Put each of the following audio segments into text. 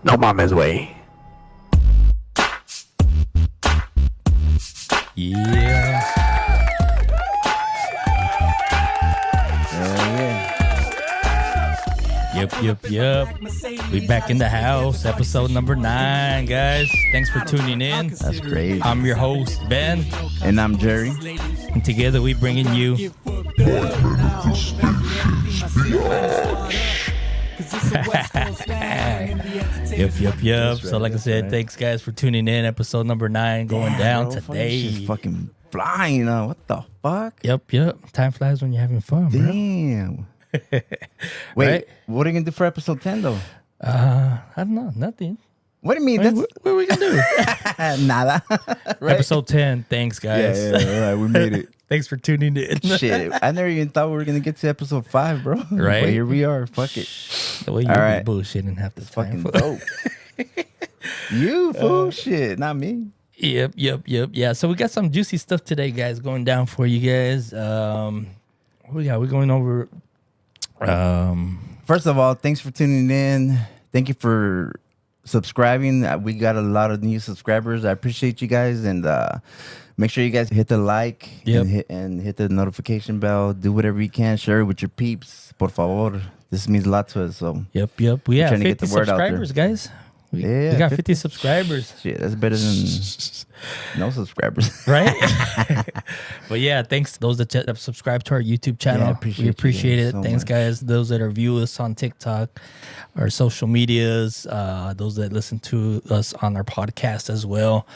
No mames, way. Yeah. Yep. We back in the house. Episode number 9, guys. Thanks for tuning in. That's great. I'm your host, Ben. And I'm Jerry. And together we bringing you... Yep. So like I said, thanks guys for tuning in. Episode number 9 going down today. Just fucking flying. What the fuck? Yep. Time flies when you're having fun, bro. Damn. Wait, Right? what are you gonna do for episode 10 though? I don't know. Nothing. What do you mean? What are we gonna do? Nada. Right? Episode 10. Thanks, guys. Yeah, all right, we made it. Thanks for tuning in. Shit, I never even thought we were gonna get to episode 5, bro. Right? But here we are. Fuck it. The way you All right. be bullshitting half the time. Fucking dope. You fool, shit, not me. Yep. Yeah, so we got some juicy stuff today, guys, going down for you guys. What we got? We're going over... First of all, thanks for tuning in. Thank you for subscribing. We got a lot of new subscribers. I appreciate you guys, and make sure you guys hit the like and hit the notification bell. Do whatever you can. Share it with your peeps, por favor. This means a lot to us. So Yep. We have trying to 50 get the word out there. subscribers, guys. We Yeah, got 50 subscribers. shit, that's better than no subscribers. Right? But yeah, thanks to those that have subscribed to our YouTube channel. Yeah, We appreciate you it. so Thanks, much. guys. Those that are view us on TikTok, our social medias, those that listen to us on our podcast as well,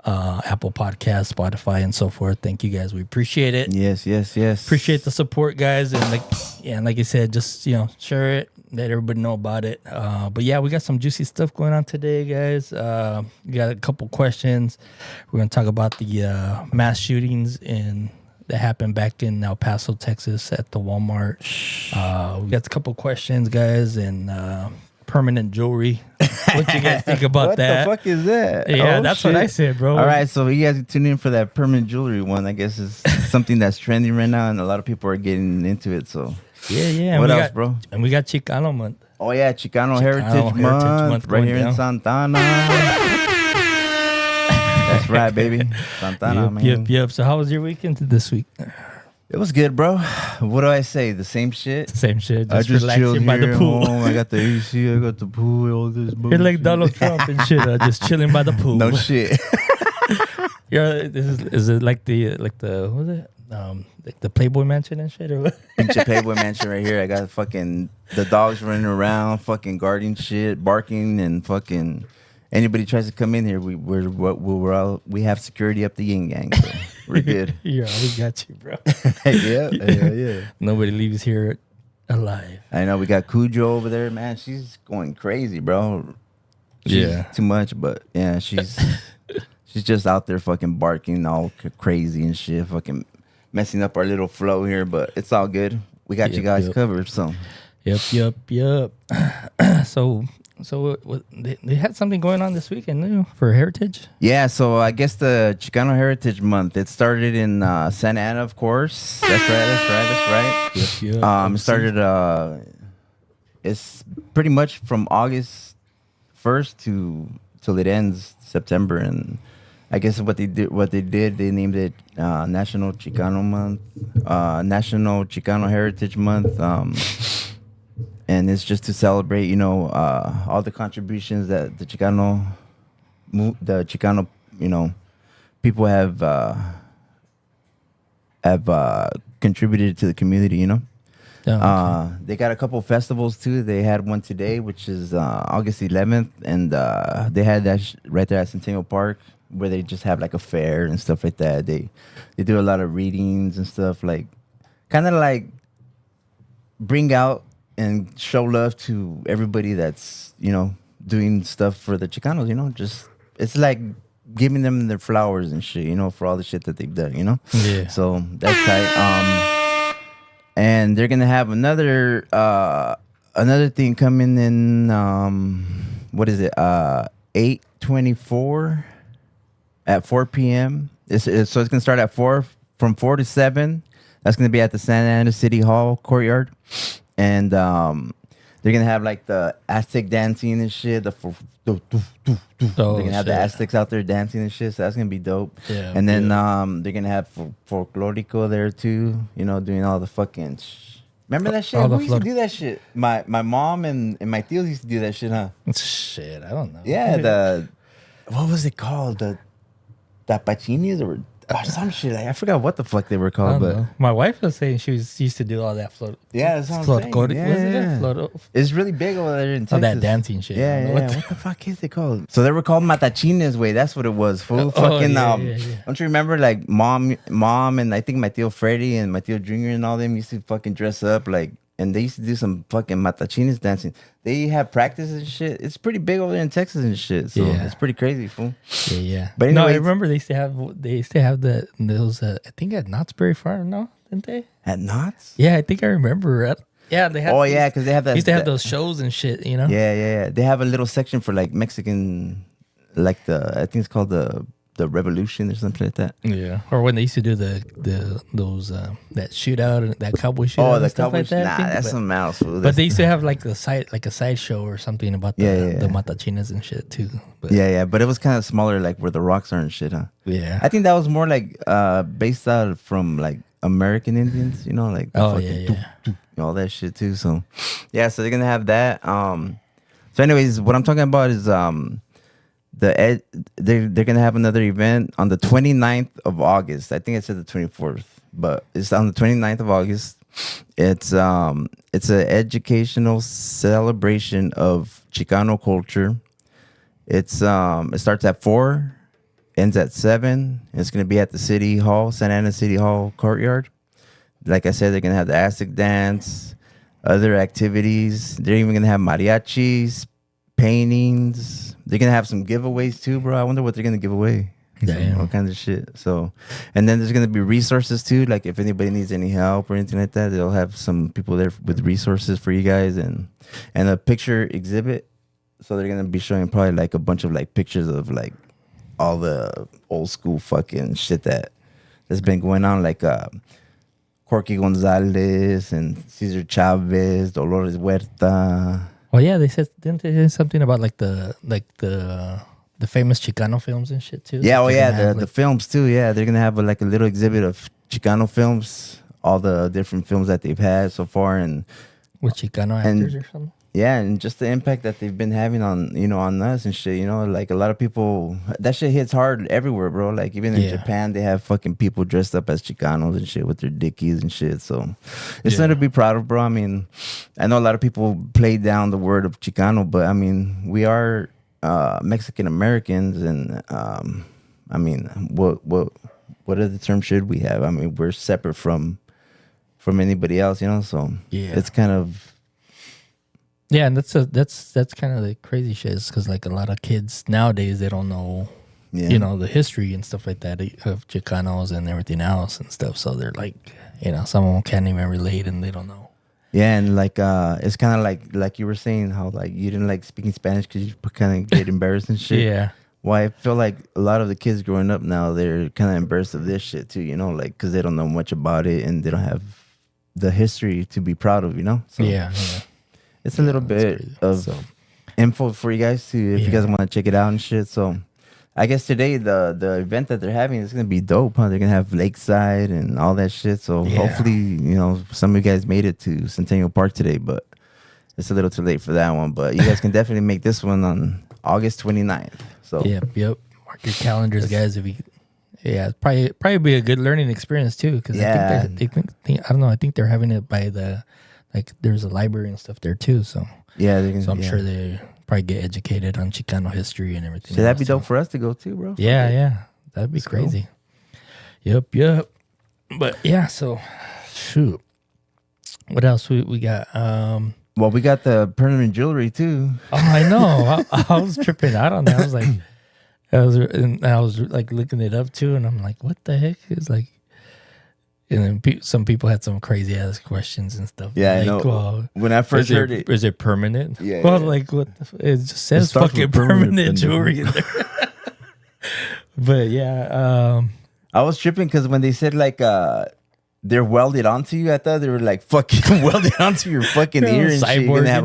Apple Podcasts, Spotify, and so forth. Thank you, guys. We appreciate it. Yes. Appreciate the support, guys. And like I said, just share it, let everybody know about it. But yeah, we got some juicy stuff going on today, guys. We got a couple questions. We're gonna talk about the mass shootings that happened back in El Paso, Texas, at the Walmart. We got a couple questions, guys, and permanent jewelry. What you guys think about that? What the fuck is that? Yeah, Oh, that's shit. what I said, bro. All right, so you guys tune in for that permanent jewelry one. I guess is something that's trending right now, and a lot of people are getting into it. So Yeah. And what we else, bro? And we got Chicano month. Oh yeah, Chicano Heritage Month right going here down. in Santana. That's right, baby. Santana, man. Yep. So how was your weekend this week? It was good, bro. What do I say? The same shit. Same shit. I just chilled relaxing by here the at pool. home. I got the AC. I got the pool. All this bullshit. You're like Donald Trump and shit. Just chilling by the pool. No shit. Is it like the what was it? Like the Playboy Mansion and shit, or what? Pinche Playboy Mansion right here. I got fucking the dogs running around, fucking guarding shit, barking, and fucking anybody tries to come in here, we have security up the yin yang. So we're good. Yeah, we got you, bro. Yeah. Nobody leaves here alive. I know we got Cujo over there, man. She's going crazy, bro. Yeah. Too much, but yeah, she's just out there fucking barking all crazy and shit, fucking messing up our little flow here, but it's all good. We got you guys covered, so. Yep. So what, they had something going on this weekend for Heritage? Yeah, so I guess the Chicano Heritage Month, it started in Santa Ana, of course. That's right. Yep. It started, it's pretty much from August 1st till it ends September, and I guess what they did, they named it National Chicano Month, National Chicano Heritage Month, and it's just to celebrate, all the contributions that the Chicano, people have contributed to the community, They got a couple festivals too. They had one today, which is August 11th, and they had that right there at Centennial Park, where they just have like a fair and stuff like that. They do a lot of readings and stuff, like kind of like bring out and show love to everybody that's doing stuff for the Chicanos. Just it's like giving them their flowers and shit, for all the shit that they've done. Yeah. So that's tight. And they're gonna have another thing coming in. What is it? 8/24 at 4 p.m. So it's gonna start at 4 from 4 to 7. That's gonna be at the Santa Ana City Hall courtyard, and They're gonna have like the Aztec dancing and shit. They're gonna have the Aztecs out there dancing and shit. So that's gonna be dope. Yeah. And then they're gonna have folklorico there too. You know, doing all the fucking. Remember that shit? Who used to do that shit? My mom and my tios used to do that shit, huh? Shit, I don't know. Yeah, what was it called? The tapachinis or some shit. I forgot what the fuck they were called, but my wife was saying she used to do all that float. Yeah, that's what I'm saying. Yeah. It's really big over there in Texas. Oh, that dancing shit. Yeah. What the fuck is it called? So they were called matachines, way. That's what it was. Fool. Fucking don't you remember like mom and I think my tío Freddy and my tío Junior and all them used to fucking dress up like, and they used to do some fucking matachines dancing. They have practice and shit. It's pretty big over there in Texas and shit. So it's pretty crazy, fool. Yeah. But anyway, no, I remember they used to have those. I think at Knott's Berry Farm, no, didn't they? At Knott's? Yeah, I think I remember. Yeah, they had. Oh yeah, because they have that. Used to have those shows and shit, you know. Yeah. They have a little section for like Mexican, like I think it's called the Revolution or something like that. Yeah, or when they used to do those that shootout and that cowboy shootout. Oh, the stuff cowboy like that. That's something else. But they used to have like a side show or something about the matachinas and shit too. But but it was kind of smaller, like where the rocks are and shit, huh? Yeah, I think that was more like based out from like American Indians, you know, like all that shit too. So so they're gonna have that. So anyways, what I'm talking about is they're gonna have another event on the 29th of August. I think I said the 24th, but it's on the 29th of August. It's an educational celebration of Chicano culture. It starts at 4, ends at 7. It's gonna be at the City Hall, Santa Ana City Hall courtyard. Like I said, they're gonna have the Aztec dance, other activities. They're even gonna have mariachis, paintings. They're gonna have some giveaways too, bro. I wonder what they're gonna give away. All kinds of shit. So, and then there's gonna be resources too. Like if anybody needs any help or anything like that, they'll have some people there with resources for you guys and a picture exhibit. So they're gonna be showing probably like a bunch of like pictures of like all the old school fucking shit that's been going on, like Corky Gonzalez and Cesar Chavez, Dolores Huerta. Oh yeah, didn't they say something about like the famous Chicano films and shit too? Yeah, the films too. Yeah, they're gonna have a little exhibit of Chicano films, all the different films that they've had so far, and with Chicano actors or something. Yeah, and just the impact that they've been having on us and shit. You know, like a lot of people, that shit hits hard everywhere, bro. Like even in Japan, they have fucking people dressed up as Chicanos and shit with their dickies and shit. So it's something to be proud of, bro. I mean, I know a lot of people play down the word of Chicano, but I mean, we are Mexican Americans, and I mean, what other term should we have? I mean, we're separate from anybody else, you know. So it's kind of. Yeah, and that's kind of the crazy shit, because like a lot of kids nowadays, they don't know, you know, the history and stuff like that of Chicanos and everything else and stuff. So they're like, you know, some of them can't even relate and they don't know. Yeah, and like it's kind of like you were saying how like you didn't like speaking Spanish because you kind of get embarrassed and shit. Yeah. Well, I feel like a lot of the kids growing up now, they're kind of embarrassed of this shit too, you know, like because they don't know much about it and they don't have the history to be proud of, you know. So yeah. It's a little bit of info for you guys too, if you guys want to check it out and shit. So I guess today the event that they're having is gonna be dope, huh? They're gonna have Lakeside and all that shit. So hopefully, you know, some of you guys made it to Centennial Park today, but it's a little too late for that one. But you guys can definitely make this one on August 29th. So yep. Mark your calendars, guys. If you probably be a good learning experience too, because I think I don't know. I think they're having it by there's a library and stuff there too. So I'm sure they probably get educated on Chicano history and everything. So that'd be dope for us to go too, bro. Yeah, that'd be crazy. Cool. Yep. But yeah, so shoot, what else we got? Well, we got the permanent jewelry too. Oh, I know. I was tripping out on that. I was like looking it up too, and I'm like, what the heck? It's like. And then some people had some crazy ass questions and stuff. Yeah, like, I know. Well, when I first heard it, is it permanent? Yeah. Well, like what? It just says fucking permanent jewelry in there. But yeah, I was tripping because when they said like they're welded onto you. I thought they were like fucking welded onto your fucking ear and shit. You're gonna have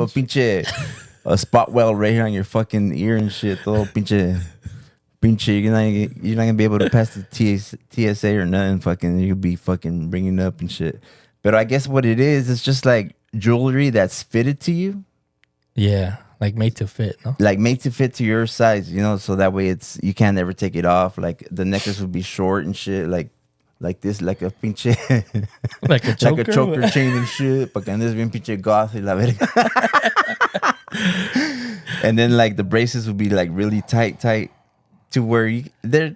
a spot weld right here on your fucking ear and shit. Todo pinche. You're not gonna be able to pass the TSA or nothing. Fucking, you'll be fucking bringing up and shit. But I guess what it is, it's just like jewelry that's fitted to you. Yeah, like made to fit, no? Like made to fit to your size, you know. So that way, you can't ever take it off. Like the necklace would be short and shit. Like this, like a pinche, like a choker, like a choker chain and shit. Porque andes bien pinche goth y la verga. And then like the braces would be like really tight. To where they're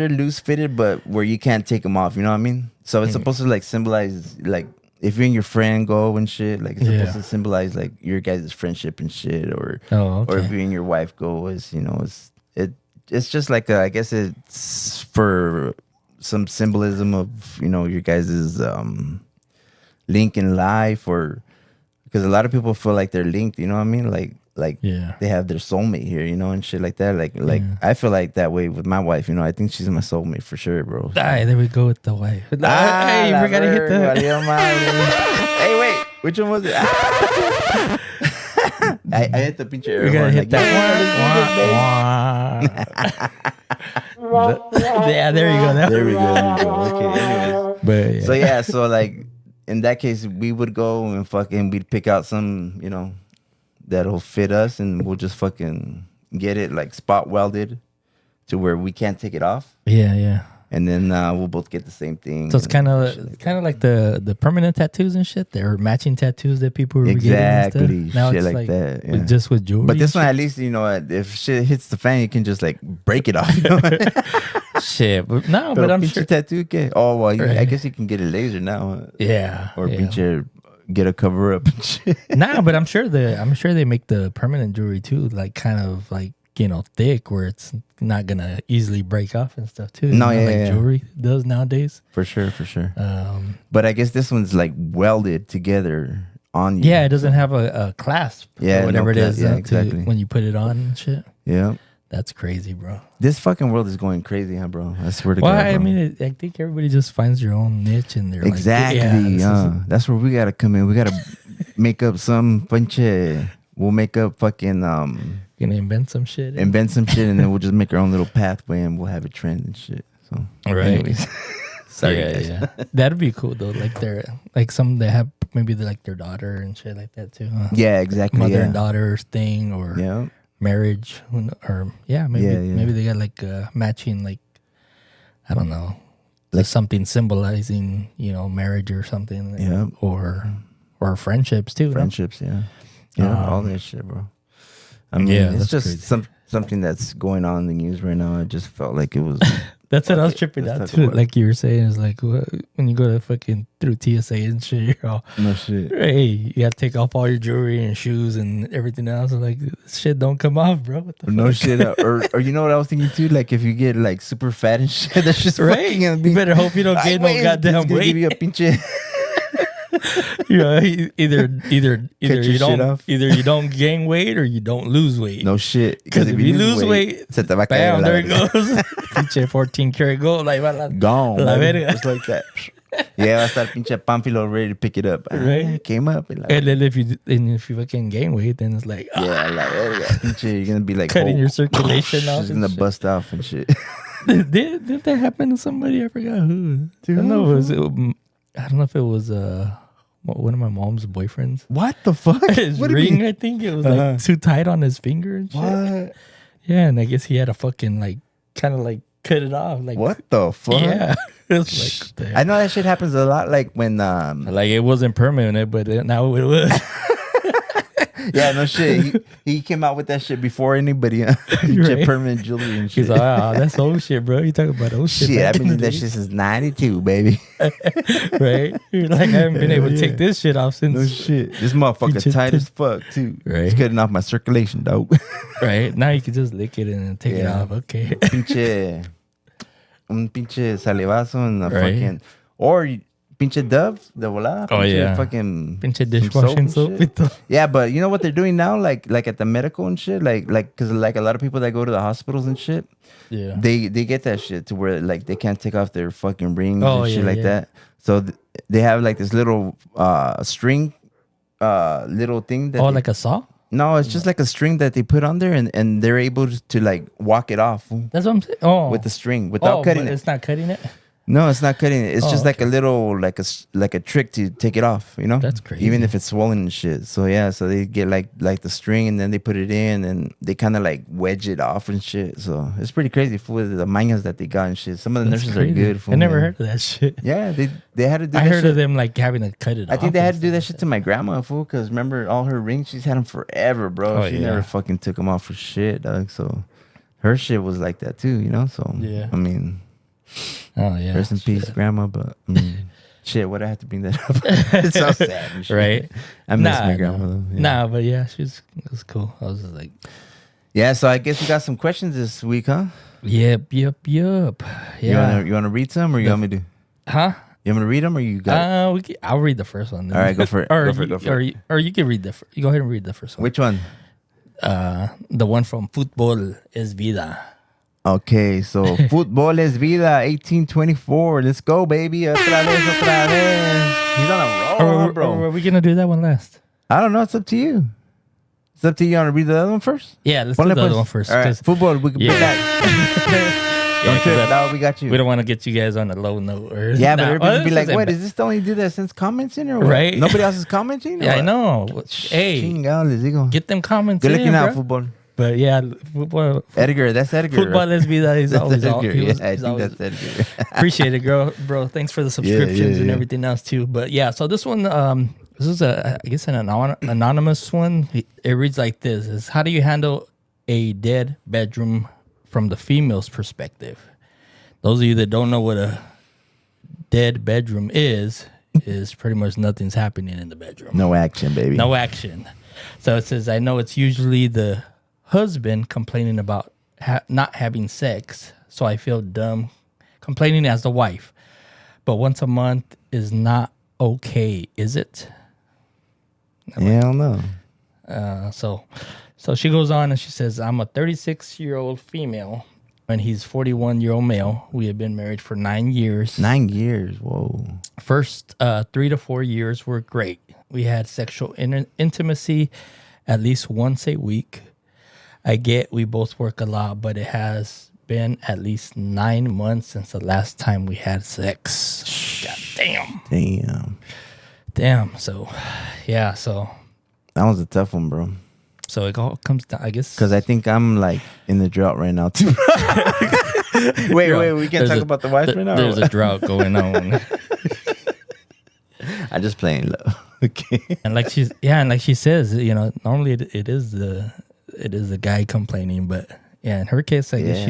loose fitted, but where you can't take them off. You know what I mean? So it's supposed to like symbolize like if you and your friend go and shit. Like it's supposed to symbolize like your guys' friendship and shit. Or if you and your wife go, it's just like I guess it's for some symbolism of your guys' link in life, or because a lot of people feel like they're linked. You know what I mean? Like they have their soulmate here, and shit like that. Like I feel like that way with my wife. I think she's my soulmate for sure, bro. There we go with the wife. Hey, you forgot to hit that. Hey, wait, which one was it? I hit the pinche air. We gotta hit that one. Yeah, there you go. There we go. Okay, anyways. But So like in that case, we would go and we'd pick out some, that'll fit us, and we'll just fucking get it like spot welded to where we can't take it off. Yeah. And then we'll both get the same thing. So it's kind of like the permanent tattoos and shit. They're matching tattoos that people were getting and stuff. Now shit it's like that. Yeah. Just with jewelry. But this one, at least, if shit hits the fan, you can just like break it off. Shit. But I'm sure. Tattoo, oh, well, I guess you can get a laser now. Yeah. Or get a cover up and shit. But I'm sure they make the permanent jewelry too, like kind of like thick, where it's not gonna easily break off and stuff too. Jewelry does nowadays. For sure. But I guess this one's like welded together on you. Yeah, it doesn't have a clasp. Yeah, or whatever it is. Yeah, exactly. When you put it on and shit. Yeah. That's crazy, bro. This fucking world is going crazy, huh, bro? I swear to God. Well, I mean, I think everybody just finds their own niche, and they're exactly. That's where we gotta come in. We gotta make up some punche. We'll make up fucking. Gonna invent some shit, and then we'll just make our own little pathway, and we'll have a trend and shit. So, anyways. Sorry, guys. Yeah. That'd be cool though. Like they're like some they have maybe like their daughter and shit like that too. Huh? Yeah, exactly. Mother and daughter thing, or marriage, or maybe they got like matching, like I don't know, like something symbolizing marriage or something. Or friendships too. Friendships, all that shit, bro. I mean, it's just something that's going on in the news right now. I just felt like it was. That's what I was tripping out to. Like you were saying, it's like when you go to fucking through TSA and shit, you're all, no shit. Hey, you got to take off all your jewelry and shoes and everything else. Like, this shit don't come off, bro. What the no shit. Or you know what I was thinking too? Like if you get like super fat and shit, that's just right. You better hope you don't gain no goddamn weight. Give you a pinche. Either you don't gain weight or you don't lose weight. No shit. Because if you lose weight, bam, there it goes. Pinche 14 karat gold, like gone. Just like that. Yeah, I started pinche pamphilo ready to pick it up. Right, came up and then if you fucking gain weight, then it's like pinche, you're gonna be like cutting your circulation off. It's gonna bust off and shit. Did that happen to somebody? I forgot who. I don't know. I don't know if it was one of my mom's boyfriends. What the fuck? His ring, I think it was like too tight on his finger and shit. What? Yeah, and I guess he had to fucking like kind of like cut it off. Like what the fuck? Yeah, it's like I know that shit happens a lot. Like when like it wasn't permanent, but now it was. Yeah, no shit. He came out with that shit before anybody. Permanent jewelry and shit. He's like, that's old shit, bro. You talking about old shit? Shit, I've been doing that shit since '92, baby. Right? You're like, I haven't been able to take this shit off since. No shit. This motherfucker tight as fuck too. Right? He's cutting off my circulation, dog. Right? Now you can just lick it and take it off. Okay. Un pinche salivazo and a fucking, or pinche Dove, de volada. Oh, pinche yeah. fucking Pinche some dishwashing soap. and shit. Yeah, but you know what they're doing now? Like at the medical and shit. Like because like a lot of people that go to the hospitals and shit. Yeah. They get that shit to where like they can't take off their fucking rings Oh, and shit yeah, like yeah. that. So they have like this little string, little thing that. Oh, they, like a saw? no, it's just like a string that they put on there, and they're able to like walk it off That's what I'm saying. Oh. with the string without cutting but it. it's not cutting it? No, it's not cutting it. It's Oh, just like a okay. little, like a trick to take it off. You know, That's crazy. Even if it's swollen and shit. So yeah, so they get like the string, and then they put it in, and they kind of like wedge it off and shit. So it's pretty crazy for the mañas that they got and shit. Some of the That's nurses crazy. are good. I never heard of that shit. Yeah, they had to do. I that heard shit. of them like having to cut it off. I think they had to do and that stuff shit to my grandma, fool. Because remember, all her rings, she's had them forever, bro. Oh, She yeah. never fucking took them off for shit, dog. So her shit was like that too, you know. So Yeah. I mean. Oh, yeah. Rest in peace, grandma. But shit, why'd I have to bring that up? It's so sad, and shit. Right? I miss my grandma. No. Though. Yeah. Nah, but yeah, it was cool. I was just like, Yeah, so I guess we got some questions this week, huh? yep. Yeah. You wanna read some, or you want me to? Huh? You want me to read them, or you got? I'll read the first one. Then. All right, go for it. or, Go for it, you, go for it. or you can read you go ahead and read the first one. Which one? The one from Fútbol es Vida. Okay, so Fútbol es Vida, 1824. Let's go, baby. Otra vez. He's on a roll, bro. Or are we gonna do that one last? I don't know. It's up to you. It's up to you. You want to read the other one first? Yeah, let's do Ponle the other pues. one first. All right, 'cause- football. We can Yeah. put that. Don't Yeah, trip. 'cause Now we got you. we don't want to get you guys on a low note. Or, Yeah, but Nah, everybody be this like, isn't "What bad. is this the only dude that sends comments in, or what? Right? Nobody else is commenting." or Yeah, I what? know. Hey, Chingado, les digo. get them comments Good in, looking out, bro. football. But yeah, football. Edgar, that's Edgar. Football right? es vida. He's That's always Edgar. he was, Yeah, I he's think always that's Edgar. appreciate it, bro. Thanks for the subscriptions and yeah. everything else too. But yeah, so this one, this is I guess an anonymous one. It reads like this: "Is how do you handle a dead bedroom from the female's perspective?" Those of you that don't know what a dead bedroom is pretty much nothing's happening in the bedroom. No action, baby. No action. So it says, I know it's usually the husband complaining about not having sex, so I feel dumb complaining as the wife. But once a month is not okay, is it? Hell no. So she goes on and she says, I'm a 36-year-old female and he's 41-year-old male. We have been married for 9 years. 9 years. Whoa. First 3 to 4 years were great. We had sexual intimacy at least once a week. I get we both work a lot, but it has been at least 9 months since the last time we had sex. God damn. Damn. So, yeah. So That was a tough one, bro. So it all comes down, I guess. Because I think I'm like in the drought right now, too. wait. We can't talk about the wife right now? There's a drought going on. I'm just playing low. Okay. And like she says, you know, normally it is the guy complaining, but yeah, in her case, I guess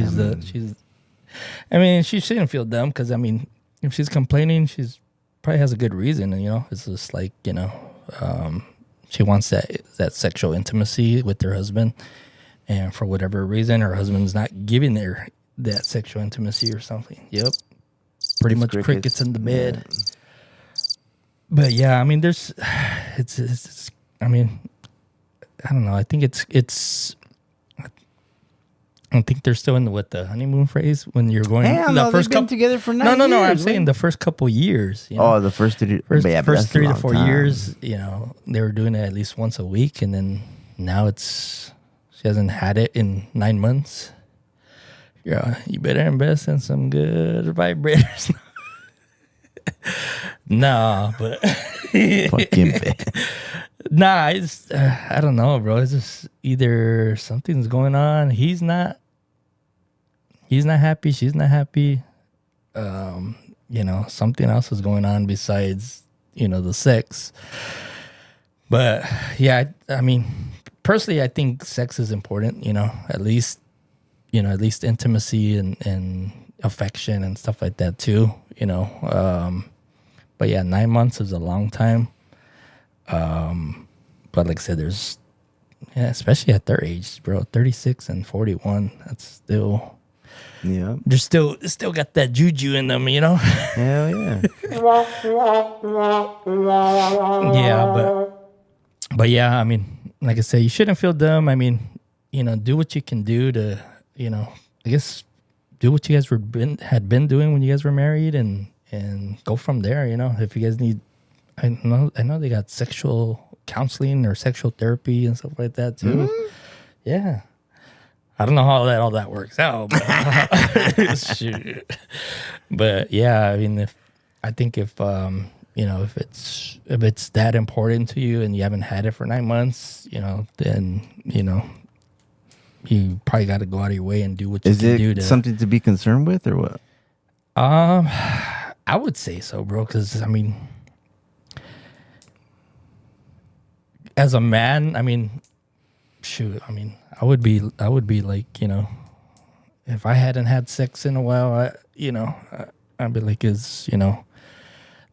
she shouldn't feel dumb because I mean, if she's complaining, she's probably has a good reason, and you know, it's just like, you know, she wants that sexual intimacy with her husband, and for whatever reason, her husband's not giving her that sexual intimacy or something. Yep, pretty much crickets in the bed. Yeah. But yeah, I mean, it's I mean, I don't know. I think I think they're still in the honeymoon phase when you're going. They've been together for 9 years. No. I'm saying the first couple years. You know? Oh, the first 3 to 4 years. You know, they were doing it at least once a week, and then now she hasn't had it in 9 months. Yeah, you better invest in some good vibrators. Nah, but fucking bad. Nah, it's I don't know, bro. It's just either something's going on. He's not happy. She's not happy. You know, something else is going on besides, you know, the sex. But yeah, I mean, personally, I think sex is important. You know, at least intimacy and affection and stuff like that too. You know, but yeah, 9 months is a long time. But like I said, especially at their age, bro, 36 and 41, that's still, Yeah. they're still got that juju in them, you know. Hell yeah. Yeah, but yeah, I mean, like I say, you shouldn't feel dumb. I mean, do what you can do to, I guess, do what you guys had been doing when you guys were married, and go from there. If you guys need, I know they got sexual counseling or sexual therapy and stuff like that too. Mm-hmm. Yeah. I don't know how all that works out, but, shoot. But yeah, I mean, if if it's that important to you and you haven't had it for 9 months, then you probably got to go out of your way and do what you can do. Is it something to be concerned with, or what? I would say so, bro. Because I mean, as a man, I mean, shoot, I mean, I would be like, if I hadn't had sex in a while, I'd be like,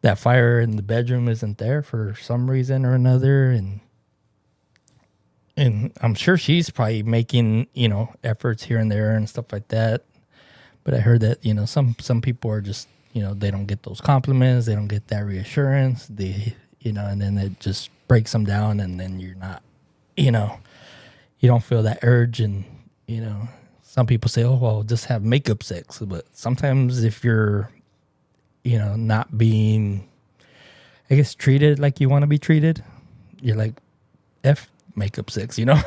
that fire in the bedroom isn't there for some reason or another, and I'm sure she's probably making, efforts here and there and stuff like that. But I heard that, some people are just, they don't get those compliments, they don't get that reassurance, and then it just breaks them down, and then you're not, you don't feel that urge. And, some people say, oh, well, just have makeup sex. But sometimes if you're, not being, I guess, treated like you want to be treated, you're like, F makeup sex, Yeah.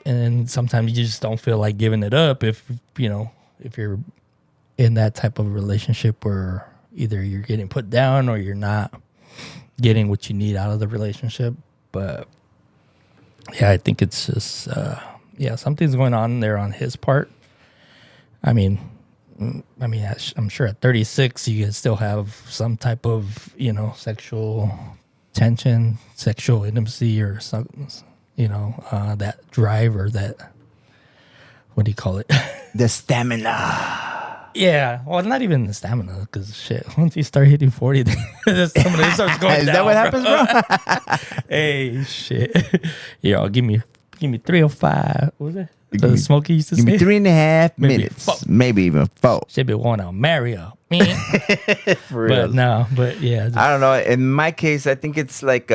And sometimes you just don't feel like giving it up if you're in that type of relationship where either you're getting put down or you're not getting what you need out of the relationship. But yeah, I think it's just something's going on there on his part. I mean, I'm sure at 36 you can still have some type of sexual tension, sexual intimacy, or something. That drive, or that, what do you call it? The stamina. Yeah, well, not even the stamina, because shit, once you start hitting 40, the stamina starts going down. Is that what happens, bro? Hey, shit. Yeah, give me 305. What was it? The Smokey used to give say? me 3.5 minutes. Maybe even 4. Should be one out Mario. For real. But yeah. I don't know. In my case, I think it's like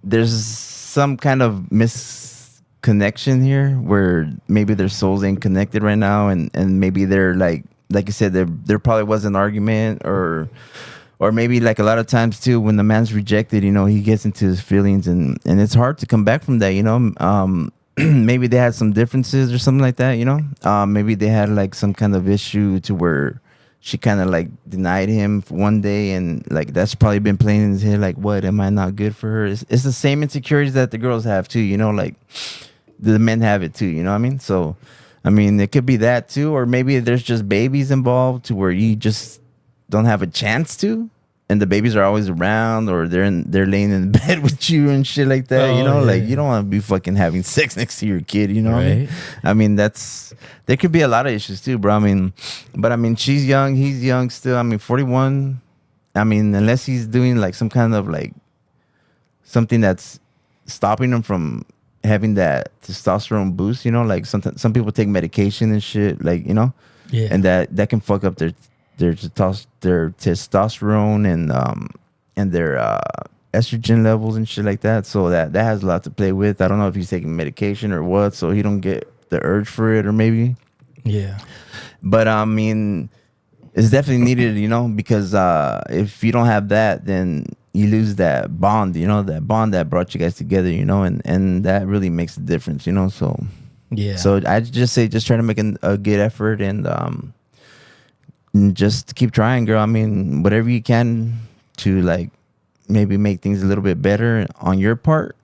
there's some kind of misconnection here where maybe their souls ain't connected right now, and maybe they're like you said, there probably was an argument, or maybe like a lot of times too, when the man's rejected, he gets into his feelings, and it's hard to come back from that. Maybe they had some differences or something like that. Maybe they had like some kind of issue to where she kind of like denied him for one day, and like that's probably been playing in his head, like, what, am I not good for her? It's the same insecurities that the girls have too, like the men have it too, you know what I mean? So I mean, it could be that too, or maybe there's just babies involved to where you just don't have a chance to, and the babies are always around, or they're laying in bed with you and shit like that. Like you don't want to be fucking having sex next to your kid. You know what I mean? I mean, there could be a lot of issues too, bro. I mean, but I mean, she's young, he's young still. I mean, 41. I mean, unless he's doing like some kind of like something that's stopping him from having that testosterone boost. Like some people take medication and shit, like and that can fuck up their testosterone and their estrogen levels and shit like that. So that has a lot to play with. I don't know if he's taking medication or what, so he don't get the urge for it, or maybe. Yeah. But I mean, it's definitely needed, because if you don't have that, then you lose that bond, that bond that brought you guys together, and that really makes a difference, So yeah. So I just say, just try to make a good effort, and just keep trying, girl. I mean, whatever you can to like maybe make things a little bit better on your part.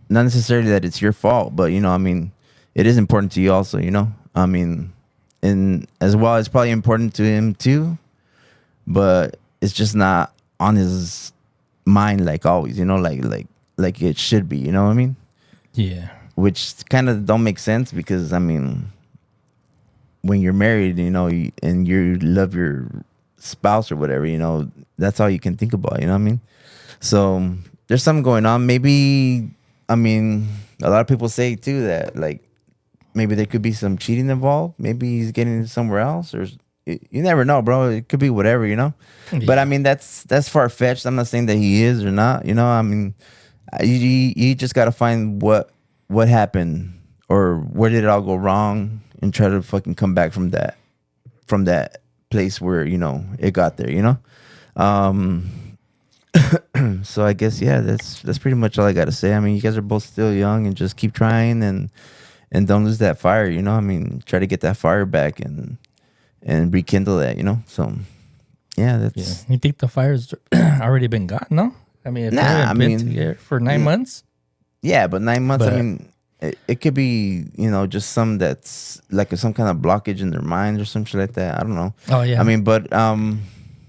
Not necessarily that it's your fault, but I mean, it is important to you also, I mean, and as well, it's probably important to him too, but it's just not on his mind like always, like it should be, you know what I mean? Yeah. Which kind of don't make sense, because I mean, when you're married, and you love your spouse or whatever, that's all you can think about, you know what I mean? So there's something going on. Maybe, I mean, a lot of people say too that like maybe there could be some cheating involved. Maybe he's getting somewhere else, or you never know, bro. It could be whatever, you know. Yeah. But I mean, that's far fetched. I'm not saying that he is or not. You know, I mean, you just got to find what happened or where did it all go wrong and try to fucking come back from that place where you know it got there. You know. So I guess yeah, that's pretty much all I got to say. I mean, you guys are both still young and just keep trying and don't lose that fire. You know, I mean, try to get that fire back and rekindle that. You know, so yeah, that's. You think the fire's already been got? No, I mean, if they haven't been together for 9 months. Yeah, but 9 months. I mean, it could be just some that's like some kind of blockage in their minds or some shit like that. I don't know. Oh yeah. I mean,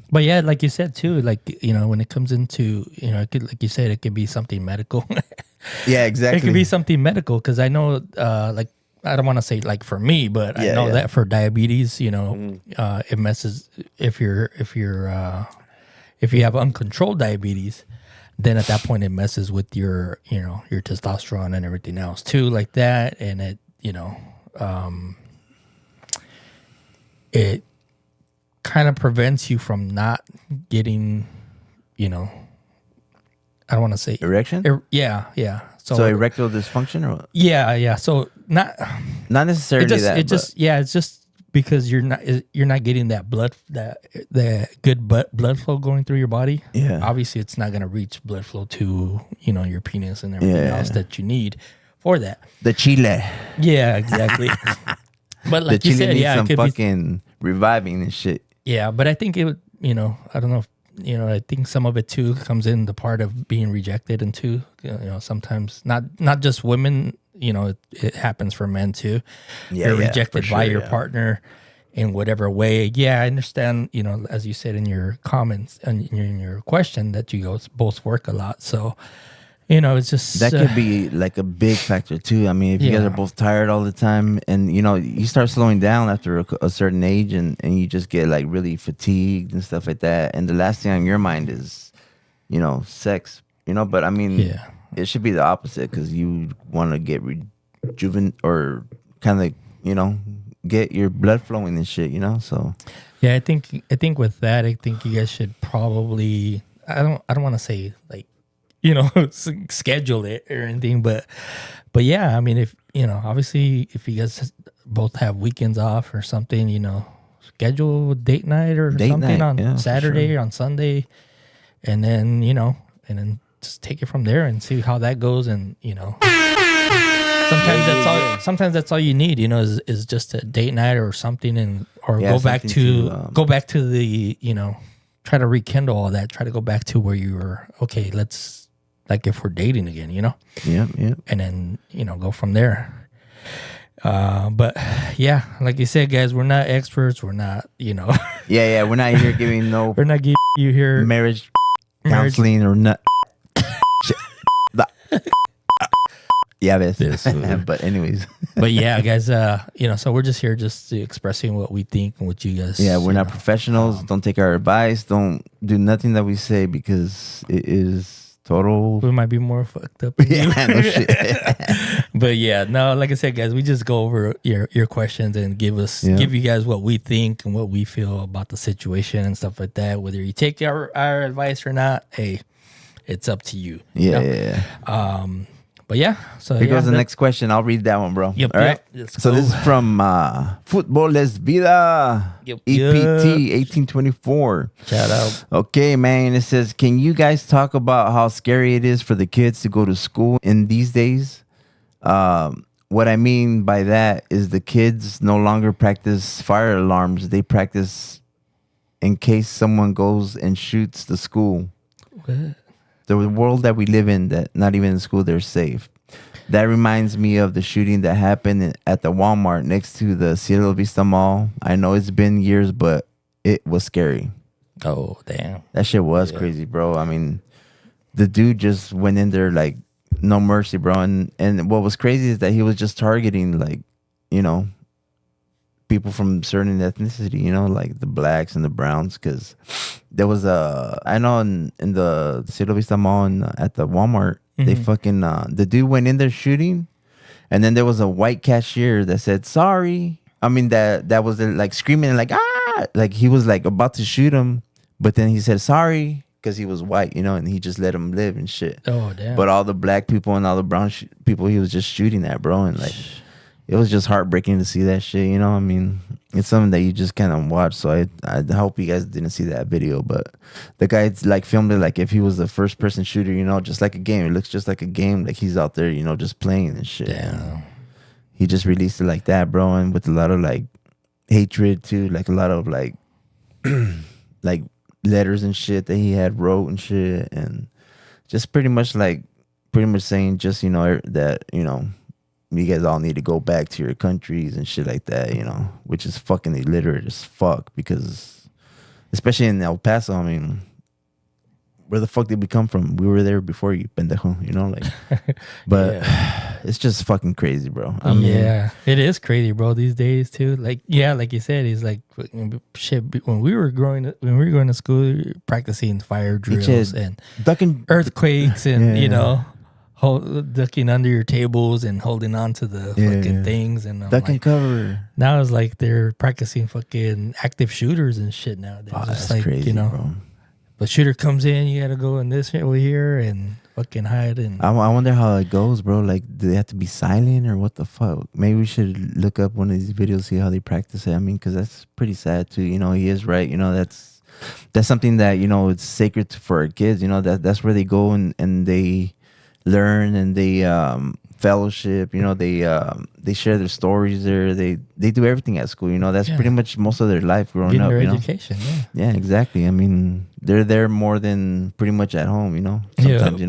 but yeah, like you said too, like when it comes into it could, like you said, it could be something medical. Yeah, exactly. It could be something medical because I know, like I don't want to say like for me, but I know that for diabetes, it messes if you have uncontrolled diabetes, then at that point it messes with your your testosterone and everything else too, like that, and it it kind of prevents you from not getting, I don't want to say erection. Yeah. So erectile dysfunction, or yeah. So not necessarily it's just because you're not getting that good blood flow going through your body. Yeah. Obviously, it's not gonna reach blood flow to your penis and everything else that you need for that. The chile. Yeah, exactly. But like you said, needs it some could fucking reviving and shit. Yeah, but I think it would, I don't know if, I think some of it too comes in the part of being rejected, and too, sometimes not just women, it happens for men too. Yeah, you're rejected by your partner in whatever way. Yeah, I understand, as you said in your comments and in your question that you both work a lot. So, it's just that could be like a big factor too. I mean, if you guys are both tired all the time, and you start slowing down after a certain age, and you just get like really fatigued and stuff like that, and the last thing on your mind is, sex. But I mean, it should be the opposite, because you want to get rejuvenate or kind of get your blood flowing and shit. So yeah, I think with that, I think you guys should probably I don't want to say like schedule it or anything, but yeah, I mean, if obviously if you guys both have weekends off or something, schedule date night or something on Saturday or on Sunday, and then just take it from there and see how that goes. And sometimes that's all you need, is just a date night or something, or go back to the try to rekindle all that, try to go back to where you were. Okay, let's, like, if we're dating again, Yeah. And then, go from there. But yeah, like you said, guys, we're not experts. We're not, Yeah. We're not here giving we're not giving you here marriage counseling or not. Yeah, but anyways. But yeah, guys, so we're just here just expressing what we think and what you guys. Yeah, we're not professionals. Don't take our advice. Don't do nothing that we say, because it is total. We might be more fucked up than you. No shit. But yeah, no, like I said, guys, we just go over your questions and give you guys what we think and what we feel about the situation and stuff like that. Whether you take our advice or not, hey, it's up to you. Yeah. But yeah, so here goes the next question. I'll read that one, bro. Yep. All right. So this is from Football Es Vida. Yep. EPT 1824. Shout out. Okay, man. It says, can you guys talk about how scary it is for the kids to go to school in these days? What I mean by that is the kids no longer practice fire alarms. They practice in case someone goes and shoots the school. What? The world that we live in, that not even in school they're safe. That reminds me of the shooting that happened at the Walmart next to the Cielo Vista Mall. I know it's been years, but it was scary. Oh, damn. That shit was crazy, bro. I mean, the dude just went in there like no mercy, bro. And what was crazy is that he was just targeting, like, people from certain ethnicity, like the blacks and the browns, because there was I know in the Cielo Vista Mall at the Walmart, They fucking the dude went in there shooting, and then there was a white cashier that said sorry. I mean that was like screaming like like he was like about to shoot him, but then he said sorry because he was white, and he just let him live and shit. Oh damn! But all the black people and all the brown people he was just shooting at, bro, and like it was just heartbreaking to see that shit. I mean, it's something that you just kind of watch. So I hope you guys didn't see that video, but the guy like filmed it like if he was the first person shooter, just like a game. It looks just like a game, like he's out there, just playing and shit. Damn. He just released it like that, bro, and with a lot of like hatred too, like a lot of like like letters and shit that he had wrote and shit, and just pretty much saying just that you guys all need to go back to your countries and shit like that, which is fucking illiterate as fuck, because especially in El Paso, I mean, where the fuck did we come from? We were there before you, pendejo, like, but it's just fucking crazy, bro. I mean, yeah, it is crazy, bro, these days too. Like, yeah, like you said, he's like, shit, when we were going to school, practicing fire drills and ducking earthquakes and, ducking under your tables and holding on to the fucking things and duck and cover. Now it's like they're practicing fucking active shooters and shit now. They're just that's crazy, bro. The shooter comes in, you gotta go in this over here and fucking hide. And I wonder how it goes, bro. Like, do they have to be silent or what the fuck? Maybe we should look up one of these videos, see how they practice it. I mean, because that's pretty sad too. He is right. That's something that it's sacred for our kids. That's where they go and they learn and they fellowship. They share their stories there. They do everything at school. That's pretty much most of their life growing up. Their education. Yeah, exactly. I mean, they're there more than pretty much at home. Sometimes.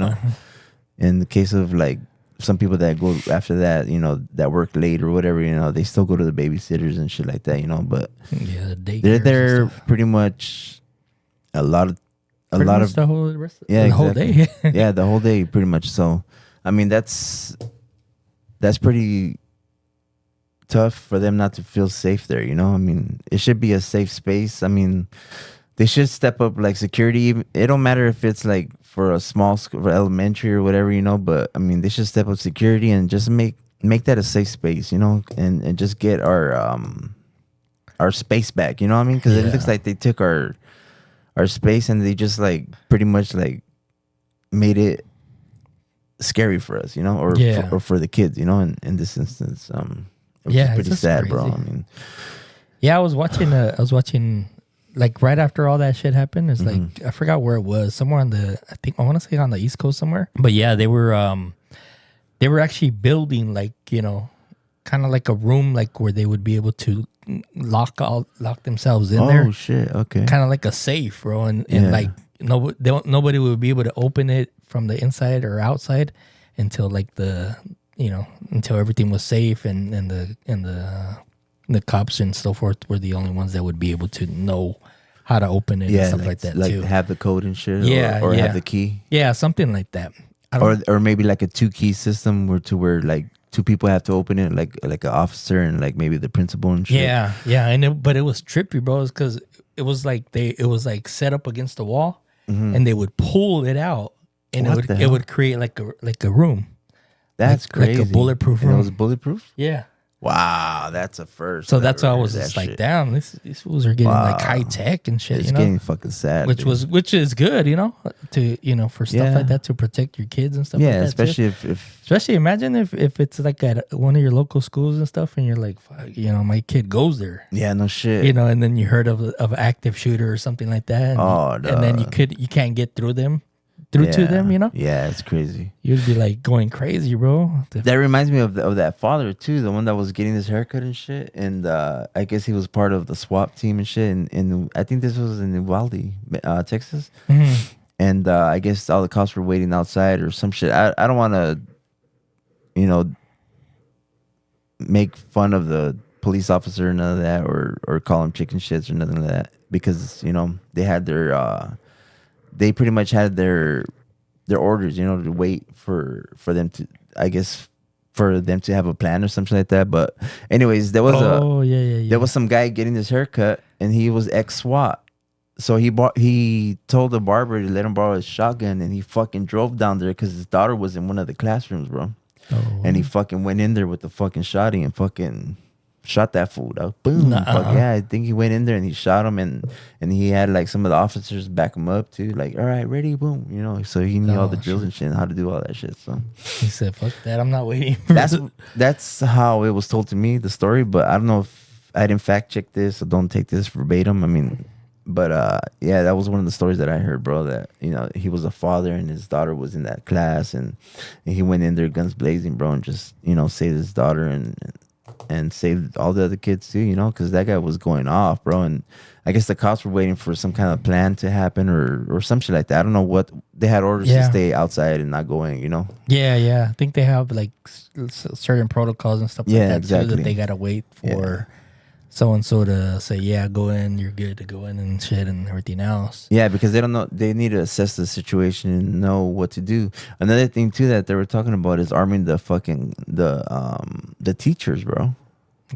In the case of like some people that go after that, that work late or whatever, they still go to the babysitters and shit like that. But they're there pretty much a lot of the whole day. Yeah, the whole day pretty much. So I mean that's pretty tough for them not to feel safe there. I mean, it should be a safe space. I mean, they should step up like security. It don't matter if it's like for a small school, for elementary or whatever, but I mean, they should step up security and just make that a safe space, and just get our space back. You know what I mean? Because it looks like they took our space and they just like pretty much like made it scary for us, or for the kids, in this instance. Which is pretty sad, bro. I mean, I was watching like right after all that shit happened. It's like I forgot where it was, somewhere I want to say on the East Coast somewhere. But yeah, they were actually building like kind of like a room like where they would be able to lock themselves in there. Oh shit! Okay. Kind of like a safe, bro, and like nobody would be able to open it from the inside or outside until like until everything was safe and the cops and so forth were the only ones that would be able to know how to open it and stuff like that like too. Have the code and shit, or have the key. Yeah, something like that. Or maybe like a 2-key system where like two people have to open it, like an officer and like maybe the principal and shit. Yeah, but it was trippy, bro, because it was like set up against the wall, and they would pull it out, and it would create like a room. That's crazy. Like a bulletproof room. And it was bulletproof? Yeah. Wow, that's a first. So that's why I was just like, damn, these fools are getting like high tech and shit. It's getting fucking sad. Which is good, to for stuff like that, to protect your kids and stuff. Yeah, like that especially if especially imagine if it's like at one of your local schools and stuff, and you're like, fuck, my kid goes there. Yeah, no shit. And then you heard of active shooter or something like that. And, and then you can't get through to them, Yeah, it's crazy. You'd be like going crazy, bro. That reminds me of that father too, the one that was getting his haircut and shit, and I guess he was part of the SWAT team and shit, and I think this was in Uvalde, Texas, and I guess all the cops were waiting outside or some shit. I don't want to make fun of the police officer or none of that, or call him chicken shits or nothing like that, because they had their they pretty much had their orders, to wait for them to, I guess, for them to have a plan or something like that. But anyways, there was there was some guy getting his haircut, and he was ex-SWAT. he told the barber to let him borrow his shotgun, and he fucking drove down there because his daughter was in one of the classrooms, bro. And he Oh, fucking went in there with the fucking shotty and fucking shot that fool out. Boom. Fuck nuh-uh. yeah. I think he went in there and he shot him, and he had like some of the officers back him up too. Like, all right, ready, boom. You know, so he knew all the Oh, drills shit. and shit and how to do all that shit. So He said, "Fuck that! I'm not waiting." that's how it was told to me, the story, but I don't know if I didn't fact check this, so don't take this verbatim. I mean, but yeah, that was one of the stories that I heard, bro, that you know he was a father and his daughter was in that class, and he went in there guns blazing, bro, and just you know saved his daughter and saved all the other kids too, you know, because that guy was going off, bro. And I guess the cops were waiting for some kind of plan to happen or some shit like that. I don't know what they had orders to Yeah. stay outside and not go in, you know. Yeah. I think they have like certain protocols and stuff like Yeah, that too. exactly. That they gotta wait for so and so to say, "Yeah, go in. You're good to go in and shit and everything else." Yeah, because they don't know. They need to assess the situation and know what to do. Another thing too that they were talking about is arming the teachers, bro.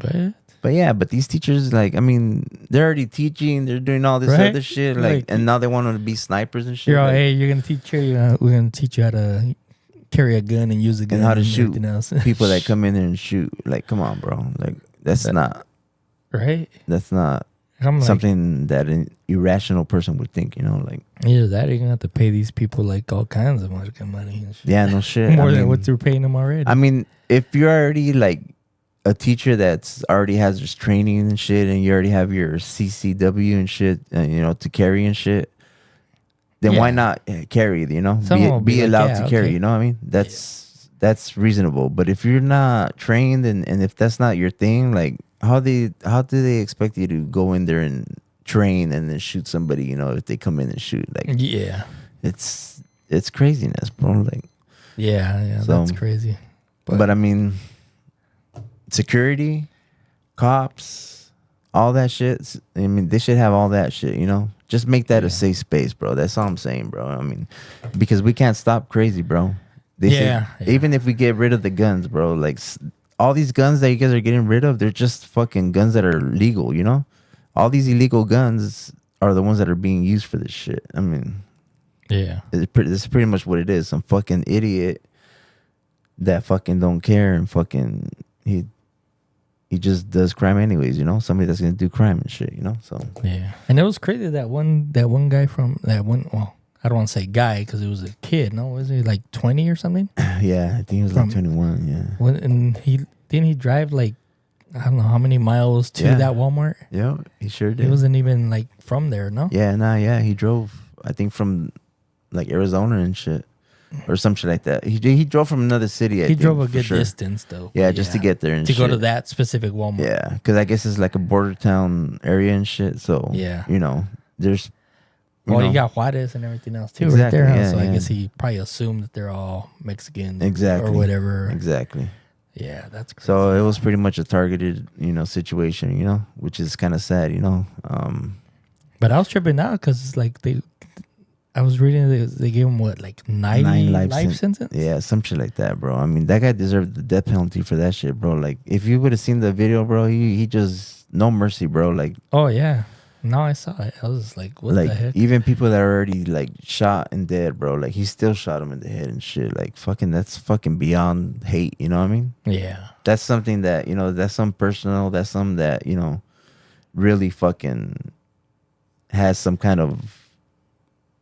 Right? But yeah, but these teachers, like, I mean, they're already teaching. They're doing all this Right? other shit, like, and now they want them to be snipers and shit. You're all, Like, hey, you're gonna teach you. We're gonna teach you how to carry a gun and use a gun and how to shoot everything else. people that come in there and shoot. Like, come on, bro. Like, that's not right? I'm like, something that an irrational person would think. You know, like, either that or you're gonna have to pay these people like all kinds of money and shit. yeah, no shit. More I than mean, what you're paying them already. I mean, if you're already like a teacher that's already has this training and shit, and you already have your CCW and shit, you know, to carry and shit, then why Yeah. not carry? You know, Someone will be be like, allowed yeah, to carry. okay. You know what I mean? That's reasonable. But if you're not trained and if that's not your thing, like how do they expect you to go in there and train and then shoot somebody? You know, if they come in and shoot, like Yeah. it's craziness, bro. Like Yeah, So- that's crazy. but I mean, security, cops, all that shit. I mean, they should have all that shit, you know? Just make that a safe space, bro. That's all I'm saying, bro. I mean, because we can't stop crazy, bro. They Yeah, should, yeah. even if we get rid of the guns, bro, like all these guns that you guys are getting rid of, they're just fucking guns that are legal, you know? All these illegal guns are the ones that are being used for this shit. I mean, Yeah. it's pretty much what it is. Some fucking idiot that fucking don't care and fucking he just does crime anyways, you know? Somebody that's gonna do crime and shit, you know? So Yeah. And it was crazy that one guy from that one. Well, I don't want to say guy because it was a kid. No, was he like 20 or something? yeah, I think he was like 21. Yeah, And he drive like I don't know how many miles to Yeah. that Walmart. yeah, he sure did. It wasn't even like from there. No. Yeah, he drove. I think from like Arizona and shit, or some shit like that. He drove from another city. I He think, drove a for good sure. distance though. Yeah, But just to get there and to shit. go to that specific Walmart. Yeah, because I guess it's like a border town area and shit. So Yeah. you know, there's. Well, know, you got Juarez and everything else too, Exactly, right there. yeah, So I yeah. guess he probably assumed that they're all Mexican, Exactly. or whatever. exactly. Yeah, that's crazy. So it was pretty much a targeted, you know, situation, you know, which is kind of sad, you know. But I was tripping out because like I was reading they gave him what like 90 life sentence. Yeah, some shit like that, bro. I mean, that guy deserved the death penalty for that shit, bro. Like, if you would have seen the video, bro, he just no mercy, bro. Like, Oh yeah, now I saw it. I was like, what like the heck? even people that are already like shot and dead, bro. Like, he still shot him in the head and shit. Like, fucking, that's fucking beyond hate. You know what I mean? Yeah, That's something that you know. That's some personal. That's some that you know, really fucking has some kind of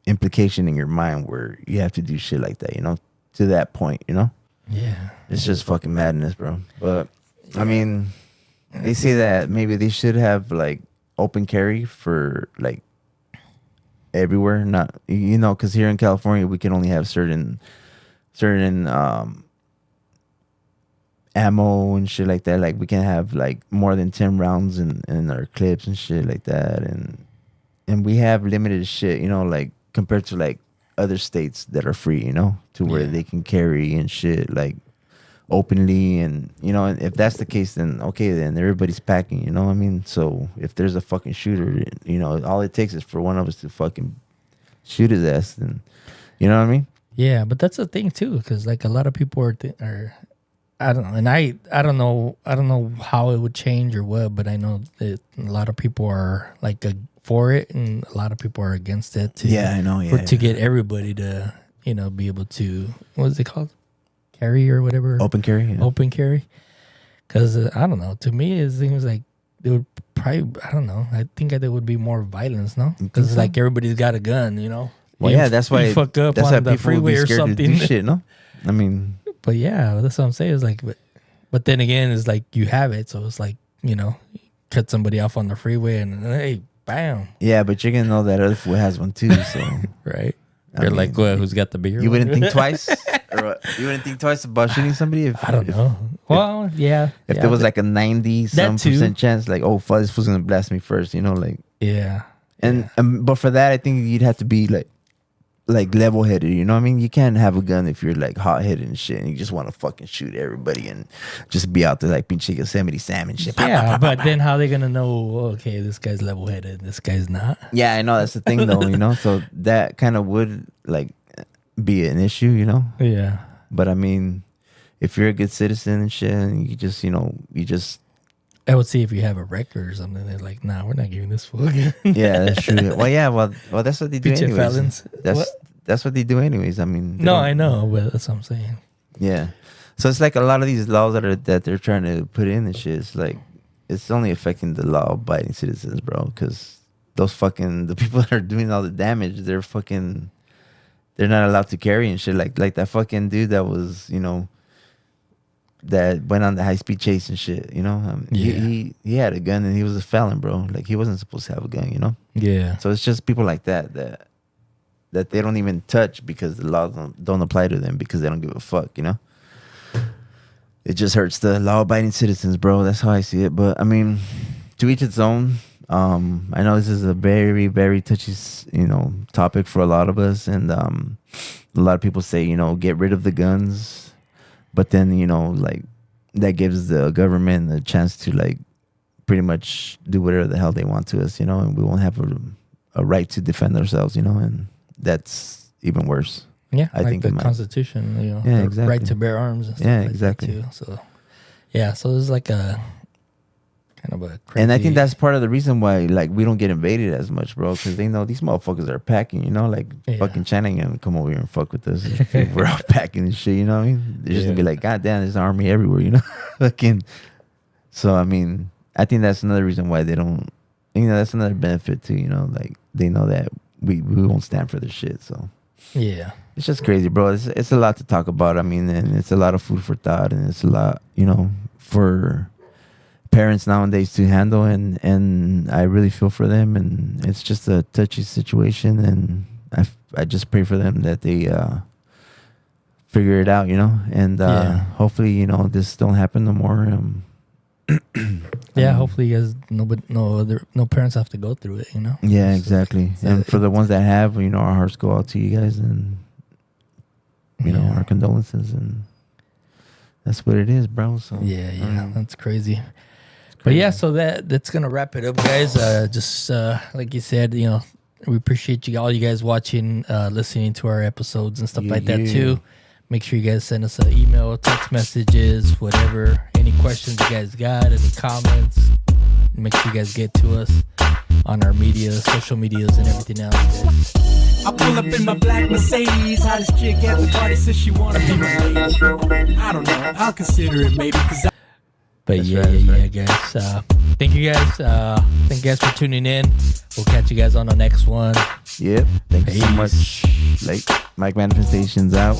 implication in your mind where you have to do shit like that, you know, to that point, you know. yeah. It's just fucking madness, bro. But I mean, they say that maybe they should have like open carry for like everywhere, not you know, because here in California we can only have certain ammo and shit like that. Like we can have like more than 10 rounds in our clips and shit like that, and we have limited shit, you know, like compared to like other states that are free, you know, to where Yeah. they can carry and shit like openly. And you know, if that's the case, then okay, then everybody's packing, you know what I mean? So if there's a fucking shooter, you know, all it takes is for one of us to fucking shoot his ass, and you know what I mean? Yeah, but that's the thing too, because like a lot of people are I don't know, and I don't know how it would change or what, but I know that a lot of people are like for it, and a lot of people are against it. I know. Yeah, to get everybody to be able to, what is it called, carry or whatever, open carry. Yeah. Open carry. Because I don't know. To me, it seems like it would probably. I don't know. I think there would be more violence, no? Because like everybody's got a gun, Well, that's why you fuck up that's on why the people would be freeway or scared something. to do shit, no? I mean, but yeah, that's what I'm saying. It's like, but then again, it's like you have it, so it's like cut somebody off on the freeway and hey, bam. Yeah, but you're gonna know that other fool has one too, so right. You're like, well, who's got the beer? You wouldn't think twice, or you wouldn't think twice about shooting somebody if I don't know. Well, yeah. If there was like a 90% chance, like, oh, fuck, this was gonna blast me first, like. Yeah. And but for that, I think you'd have to be like level headed. You know what I mean? You can't have a gun if you're like hot headed and shit, and you just want to fucking shoot everybody and just be out there like pinche Yosemite Sam and shit. Yeah, but then how are they gonna know? Okay, this guy's level headed. This guy's not. Yeah, I know that's the thing though. So that kind of would like be an issue. Yeah. But I mean, if you're a good citizen and shit, and you just I would see if you have a record or something. They're like, nah, we're not giving this fool again. Yeah, that's true. Well, yeah, well, that's what they do anyways. Felons. That's what they do anyways. I mean, no, I know, but that's what I'm saying. Yeah, so it's like a lot of these laws that they're trying to put in and shit. It's like it's only affecting the law-abiding citizens, bro. Because the people that are doing all the damage, they're not allowed to carry and shit. Like that fucking dude that was, that went on the high-speed chase and shit, he had a gun and he was a felon, bro. Like he wasn't supposed to have a gun, Yeah. So it's just people like that they don't even touch because the laws don't apply to them because they don't give a fuck, It just hurts the law-abiding citizens, bro. That's how I see it. But I mean, to each its own. I know this is a very, very touchy, topic for a lot of us, and a lot of people say, get rid of the guns, but then like that gives the government a chance to like pretty much do whatever the hell they want to us, and we won't have a right to defend ourselves, and that's even worse. Yeah, I think the Constitution, yeah, exactly. Right to bear arms and stuff exactly. Like that too. So yeah, so there's like a kind of a crazy... And I think that's part of the reason why like we don't get invaded as much, bro, because they know these motherfuckers are packing, fucking Shenanigans come over here and fuck with us. We're all packing and shit, you know what I mean? They're just gonna be like, God damn, there's an army everywhere, fucking. So I mean, I think that's another reason why they don't, that's another benefit too, like they know that we won't stand for this shit. So yeah, it's just crazy, bro. It's a lot to talk about. I mean, and it's a lot of food for thought, and it's a lot, for parents nowadays to handle, and I really feel for them, and it's just a touchy situation, and I just pray for them that they figure it out, and hopefully this don't happen no more. Yeah, hopefully you guys no parents have to go through it, Yeah, exactly. And for the ones that have, our hearts go out to you guys, and our condolences, and that's what it is, bro. So yeah, that's crazy. But yeah, so that's gonna wrap it up, guys. Just like you said, we appreciate all you guys watching, listening to our episodes and stuff like that too. Make sure you guys send us an email, text messages, whatever. Any questions you guys got, any comments, make sure you guys get to us on our social medias and everything else, guys. I pull up in my black Mercedes. Hottest chick at the party says she wanna be my lady. I don't know. I'll consider it maybe. But that's right, guys. Thank you guys for tuning in. We'll catch you guys on the next one. Yep. Thank you so much. Mike Manifestations out.